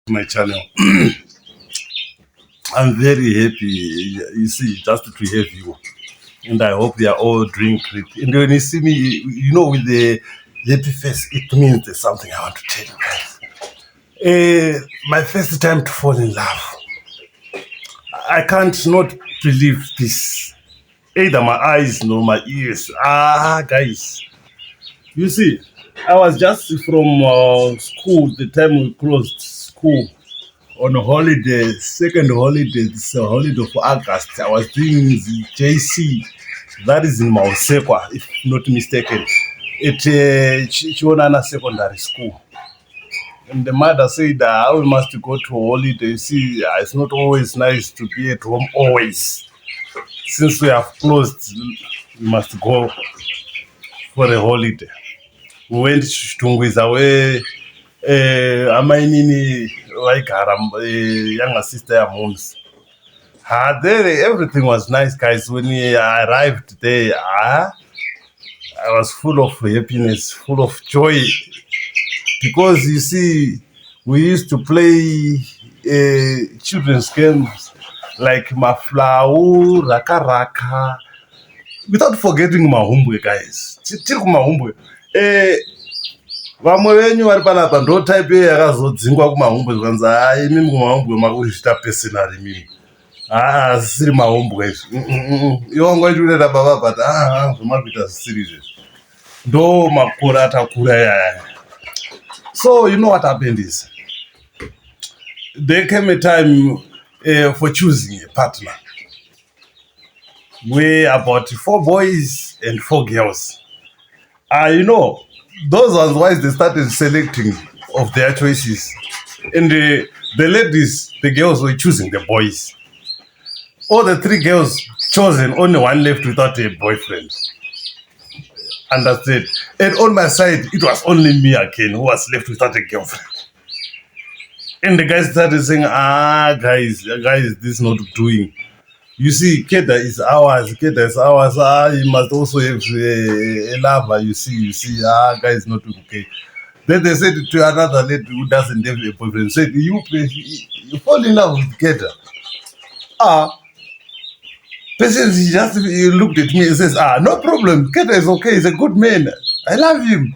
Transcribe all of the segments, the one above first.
My channel. I'm very happy, you see, just to have you. And I hope they are all doing great. And when you see me, with the happy face, it means there's something I want to tell you guys. My first time to fall in love. I can't not believe this. Either my eyes nor my ears. Guys. You see, I was just from school, the time we closed school. On a holiday, second holiday, this holiday of August, I was doing the JC, that is in Mausekwa, if not mistaken, at Chionana Secondary School. And the mother said, we must go to a holiday. You see, it's not always nice to be at home always. Since we have closed, we must go for a holiday. We went to Tungwiza where Amainini, like her younger sister, her mom's. There, everything was nice, guys. When I arrived there, I was full of happiness, full of joy. Because you see, we used to play children's games like Maflau, Raka Raka, without forgetting Mahumbwe, guys. Chiri Mahumbwe. Vamwe venyu vari panapa ndo type yakazodzingwa kumahumbwe zvikanzi hai mimi kumahumbwe makuchita pesinari mimi zvisiri mahumbwe izvi iwo ngoitirera baba but zvomakuita zvisiri izvezvi ndo makore atakura yaya. So you know what happened is there came a time for choosing a partner where about 4 boys and 4 girls. Those ones, why they started selecting of their choices. And the ladies, the girls were choosing the boys. All the 3 girls chosen, only one left without a boyfriend. Understood? And on my side, it was only me again who was left without a girlfriend. And the guys started saying, guys, this is not doing. You see, Keda is ours. You must also have a lover. You see, guys, not okay. Then they said to another lady who doesn't have a boyfriend, said, you fall in love with Keda. Patience, he just looked at me and says, no problem. Keda is okay. He's a good man. I love him.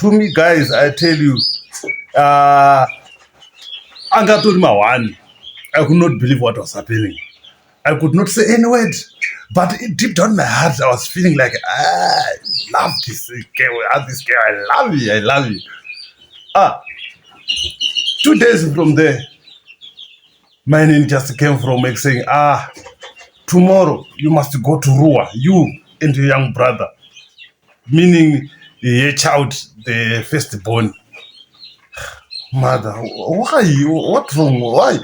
To me, guys, I tell you, Anga told me one. I could not believe what was happening. I could not say any word, but deep down my heart, I was feeling like I love this girl. I love you. 2 days from there, my name just came from me saying, tomorrow you must go to Rua, you and your young brother, meaning your child, the firstborn. Mother, why? What's wrong? Why?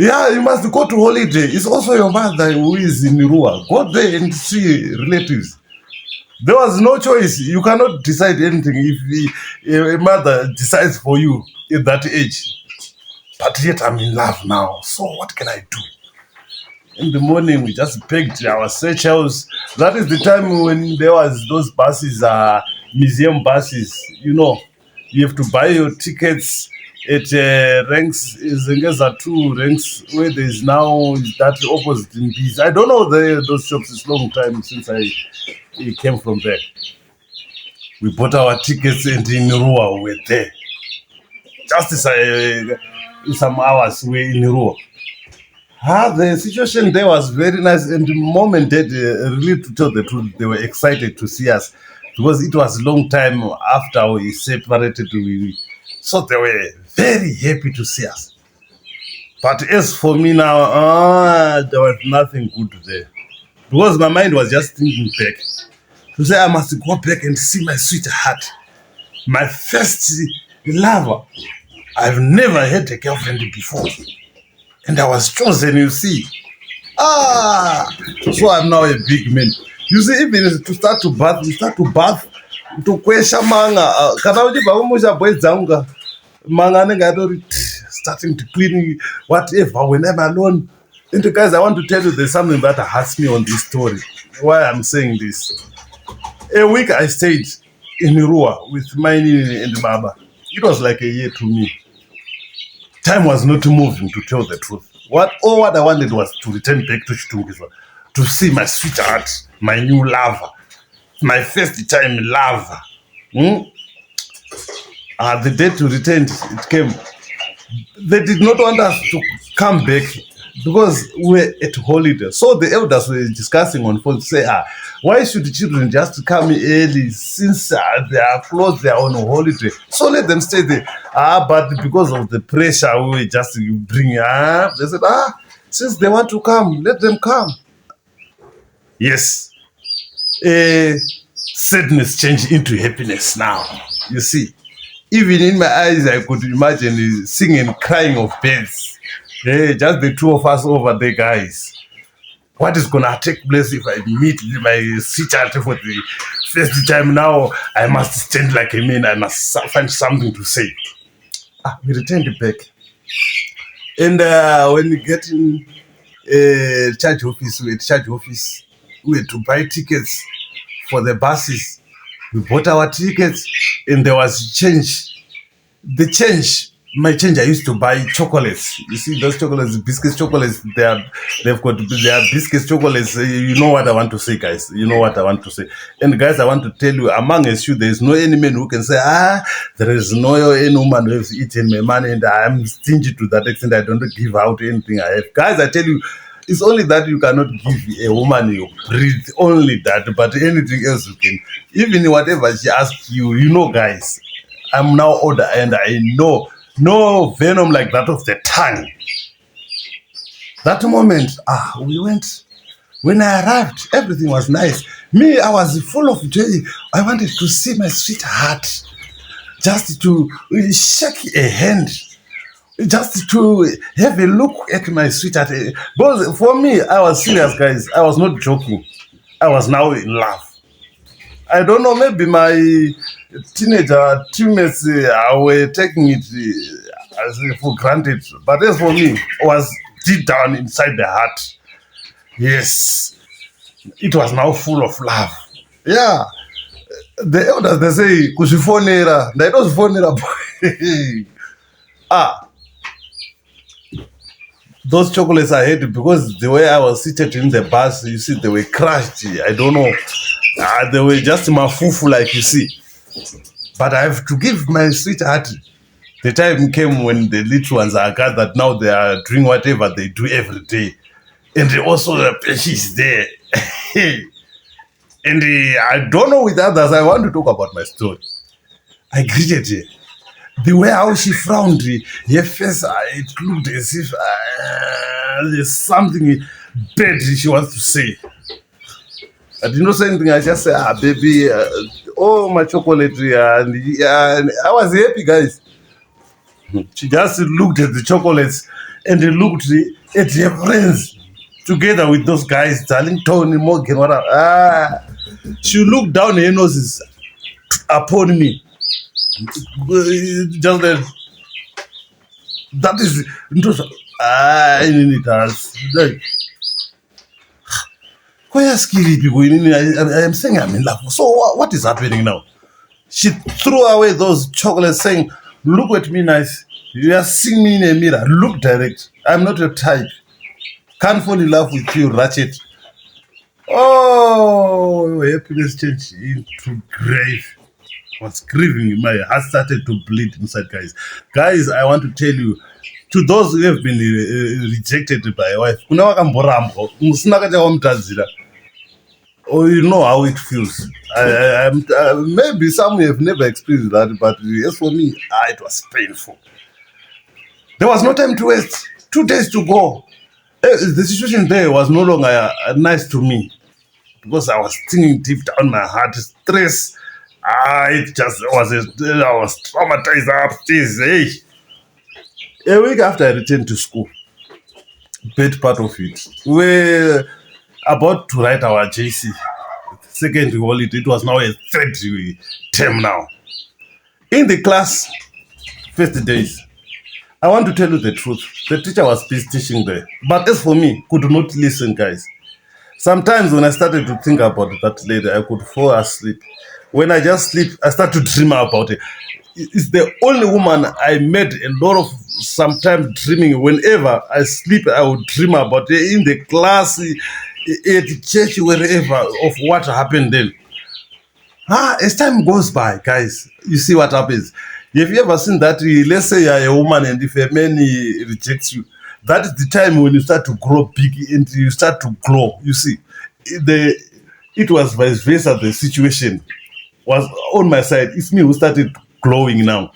Yeah, you must go to holiday. It's also your mother who is in Rua. Go there and see relatives. There was no choice. You cannot decide anything if a mother decides for you at that age. But yet I'm in love now. So what can I do? In the morning, we just packed our search house. That is the time when there was those buses, museum buses. You have to buy your tickets at ranks, Zengeza 2 ranks, where there is now that opposite in Bees. I don't know those shops. It's a long time since I came from there. We bought our tickets and in Rua we were there. Just some hours we were in Rua. The situation there was very nice, and the mom and dad, really to tell the truth, they were excited to see us because it was a long time after we separated. So they were very happy to see us. But as for me now, there was nothing good there. Because my mind was just thinking back. To say I must go back and see my sweetheart. My first lover. I've never had a girlfriend before. And I was chosen, you see. So I'm now a big man. You see, even to start to bath, to kwesha manga. Kana ujiba umusha bwezanga. Manga nengadori starting to clean whatever whenever alone. And guys, I want to tell you there's something that hurts me on this story. Why I'm saying this. A week I stayed in Rua with Maini and Baba. It was like a year to me. time was not moving, to tell the truth. What I wanted was to return back to Chitungizwa, to see my sweetheart, my new lover, my first time lover. The day to return, it came. They did not want us to come back because we were at holiday. So the elders were discussing on phone to say, why should the children just come early since they are close, they are on holiday? So let them stay there. But because of the pressure, we were just bringing. They said, since they want to come, let them come. Yes. Sadness changed into happiness now. You see. Even in my eyes, I could imagine singing, crying of birds. Just the two of us over there, guys. What is going to take place if I meet my sweetheart for the first time now? I must stand like a man. I must find something to say. We returned back. And when we get in church office, we had to buy tickets for the buses. We bought our tickets and there was change. My change, I used to buy chocolates. You see those chocolates, biscuits, chocolates, they've got their biscuits, chocolates. You know what I want to say, guys. You know what I want to say. And guys, I want to tell you, among us, there is no any man who can say, there is no any woman who has eaten my money and I'm stingy to that extent. I don't give out anything I have. Guys, I tell you, it's only that you cannot give a woman your breathe, only that, but anything else you can. Even whatever she asks you, guys, I'm now older and I know no venom like that of the tongue. That moment, we went. When I arrived, everything was nice. Me, I was full of joy. I wanted to see my sweetheart, just to shake a hand, just to have a look at my sweetheart. But for me, I was serious, guys. I was not joking. I was now in love. I don't know, maybe my teenager teammates were taking it for granted. But as for me, it was deep down inside the heart. Yes. It was now full of love. Yeah. The elders, they say, kusifonera. They don't fonera. Those chocolates I had, because the way I was seated in the bus, you see, they were crushed. I don't know. They were just mafufu, like you see. But I have to give my sweetheart. The time came when the little ones are gathered. Now they are doing whatever they do every day. And also she's there. And I don't know with others. I want to talk about my story. I greeted her. The way how she frowned, her face, it looked as if there's something bad she wants to say. I did not say anything. I just said, baby, my chocolate. And I was happy, guys. She just looked at the chocolates and looked at her friends together with those guys, darling Tony, Morgan, whatever. She looked down her noses upon me. Just that is like, why are scary people? I'm saying I'm in love. So what is happening now? She threw away those chocolates, saying, look at me nice. You are seeing me in a mirror. Look direct. I'm not your type. Can't fall in love with you, ratchet. Oh, happiness changed into grave. I was grieving. My heart started to bleed inside, guys. Guys, I want to tell you, to those who have been rejected by a wife, oh, you know how it feels. Maybe some have never experienced that, but as for me, it was painful. There was no time to waste. 2 days to go. The situation there was no longer nice to me, because I was thinking deep down my heart, stress. It just was. I was traumatized upstairs. Hey. A week after I returned to school, bad part of it, we were about to write our JC. Second holiday. It was now a third term now. In the class, first days, I want to tell you the truth. The teacher was busy teaching there. But as for me, could not listen, guys. Sometimes when I started to think about that lady, I could fall asleep. When I just sleep, I start to dream about it. It's the only woman I made a lot of sometimes dreaming. Whenever I sleep, I would dream about it in the class, at church, wherever, of what happened then. As time goes by, guys, you see what happens. Have you ever seen that? Let's say you're a woman, and if a man rejects you, that is the time when you start to grow big and you start to glow. You see, the it was vice versa. The situation was on my side. It's me who started glowing now.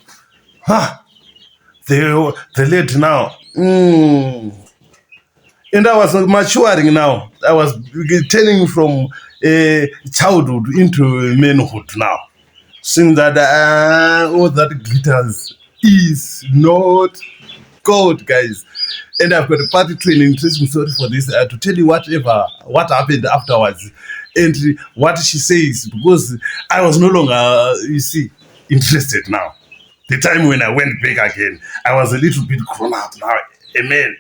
The lady now. And I was maturing now. I was turning from childhood into manhood now. Seeing that all that glitters is not gold, guys. And I've got a party training. Interesting story for this to tell you what happened afterwards, and what she says, because I was no longer, you see, interested now. The time when I went back again, I was a little bit grown up now, a man.